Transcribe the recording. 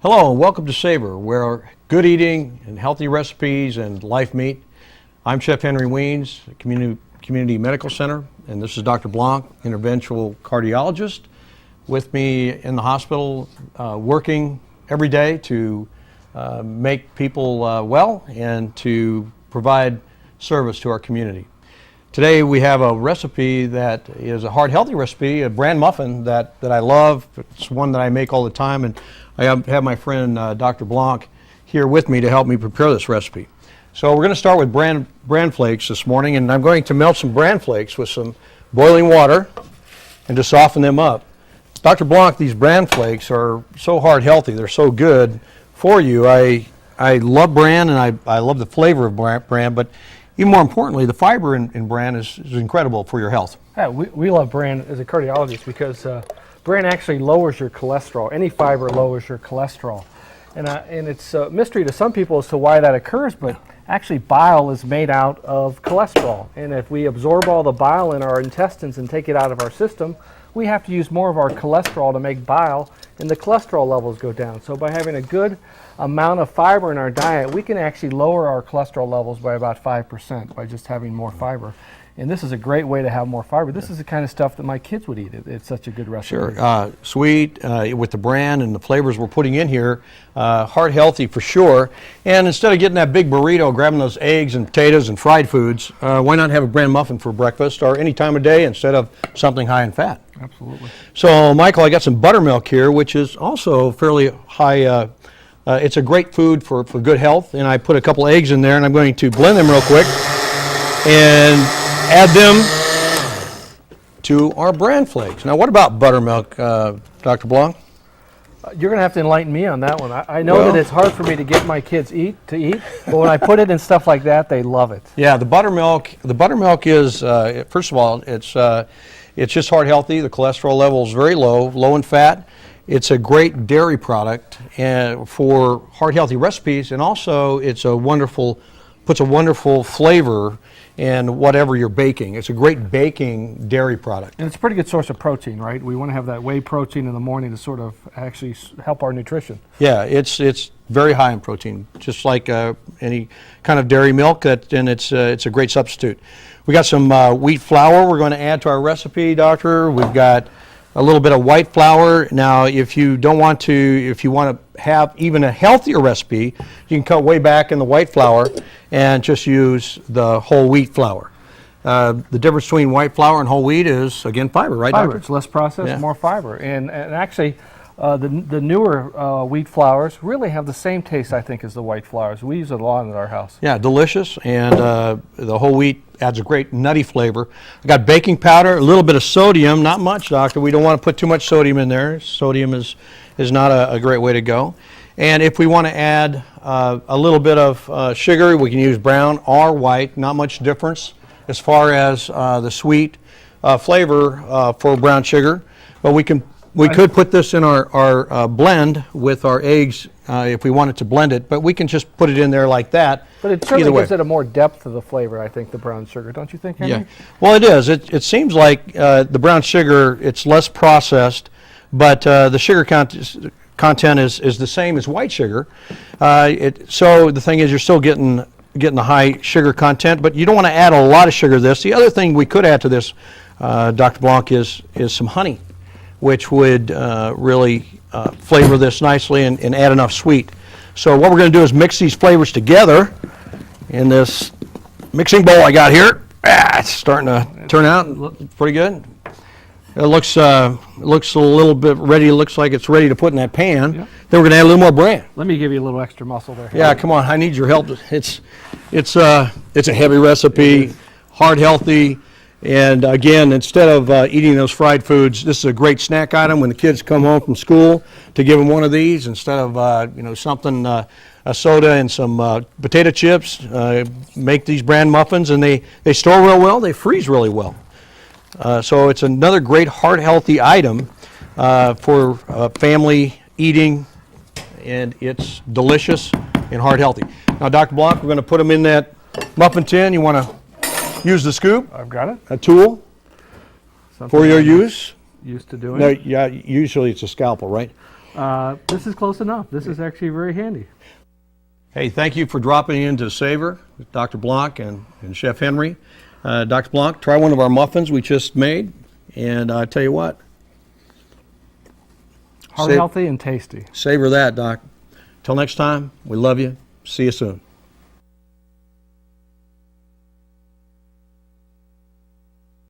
Hello and welcome to SAVOR, where good eating and healthy recipes and life meet. I'm Chef Henry Wiens, Community Medical Center, and this is Dr. Blanc, interventional cardiologist, with me in the hospital, working every day to make people well and to provide service to our community. Today we have a recipe that is a heart healthy recipe, a Bran muffin that I love. It's one that I make all the time, and I have my friend Dr. Blanc here with me to help me prepare this recipe. So we're going to start with bran flakes this morning, and I'm going to melt some bran flakes with some boiling water and to soften them up. Dr. Blanc, these bran flakes are so heart healthy. They're so good for you. I love bran, and I love the flavor of bran, but even more importantly, the fiber in bran is incredible for your health. Yeah, we love bran as a cardiologist because bran actually lowers your cholesterol. Any fiber lowers your cholesterol. And it's a mystery to some people as to why that occurs, but actually bile is made out of cholesterol. And if we absorb all the bile in our intestines and take it out of our system, we have to use more of our cholesterol to make bile, and the cholesterol levels go down. So by having a good amount of fiber in our diet, we can actually lower our cholesterol levels by about 5% by just having more fiber. And this is a great way to have more fiber. This is the kind of stuff that my kids would eat. It's such a good recipe. Sure. Sweet with the bran and the flavors we're putting in here. Heart healthy for sure. And instead of getting that big burrito, grabbing those eggs and potatoes and fried foods, why not have a bran muffin for breakfast or any time of day instead of something high in fat? Absolutely. So, Michael, I got some buttermilk here, which is also fairly high. It's a great food for good health. And I put a couple eggs in there, and I'm going to blend them real quick and add them to our bran flakes. Now, what about buttermilk, Dr. Blanc? You're going to have to enlighten me on that one. I know that it's hard for me to get my kids to eat, but when I put it in stuff like that, they love it. Yeah, the buttermilk is, first of all, it's just heart healthy. The cholesterol level is very low in fat. It's a great dairy product for heart healthy recipes, and also puts a wonderful flavor in whatever you're baking. It's a great baking dairy product. And it's a pretty good source of protein, right? We want to have that whey protein in the morning to sort of actually help our nutrition. Yeah, it's very high in protein, just like any kind of dairy milk, and it's a great substitute. We got some wheat flour we're going to add to our recipe, Doctor. We've got a little bit of white flour. Now, if you want to have even a healthier recipe, you can cut way back in the white flour and just use the whole wheat flour. The difference between white flour and whole wheat is, again, fiber, right, Fiber. Doctor? It's less processed, more fiber. And actually, the newer wheat flours really have the same taste, I think, as the white flours. We use it a lot in our house. Yeah, delicious, and the whole wheat adds a great nutty flavor. I got baking powder, a little bit of sodium, not much, Doctor. We don't want to put too much sodium in there. Sodium is not a great way to go. And if we want to add a little bit of sugar, we can use brown or white. Not much difference as far as the sweet flavor for brown sugar, but we could put this in our blend with our eggs if we wanted to blend it, but we can just put it in there like that. But it certainly gives it a more depth to the flavor, I think, the brown sugar. Don't you think, Henry? Yeah. Well, it is. It seems like the brown sugar, it's less processed, but the sugar content is the same as white sugar. So the thing is, you're still getting the high sugar content, but you don't want to add a lot of sugar to this. The other thing we could add to this, Dr. Blanc, is some honey, which would really flavor this nicely and add enough sweet. So what we're going to do is mix these flavors together in this mixing bowl I got here. It's starting to turn out pretty good. It looks a little bit ready. It looks like it's ready to put in that pan. Yep. Then we're going to add a little more bran. Let me give you a little extra muscle there. Yeah, come on. I need your help. It's a heavy recipe, heart healthy. And again, instead of eating those fried foods, this is a great snack item when the kids come home from school to give them one of these instead of something, a soda and some potato chips. Make these bran muffins, and they store real well. They freeze really well. So it's another great heart healthy item for family eating, and it's delicious and heart healthy. Now, Dr. Blanc, we're going to put them in that muffin tin. You want to use the scoop. I've got it. A tool for your use. Used to doing. No, yeah, usually it's a scalpel, right? This is close enough. This is actually very handy. Hey, thank you for dropping into SAVOR with Dr. Blanc and Chef Henry. Dr. Blanc, try one of our muffins we just made, and I tell you what. Heart healthy and tasty. Savor that, Doc. Till next time, we love you. See you soon.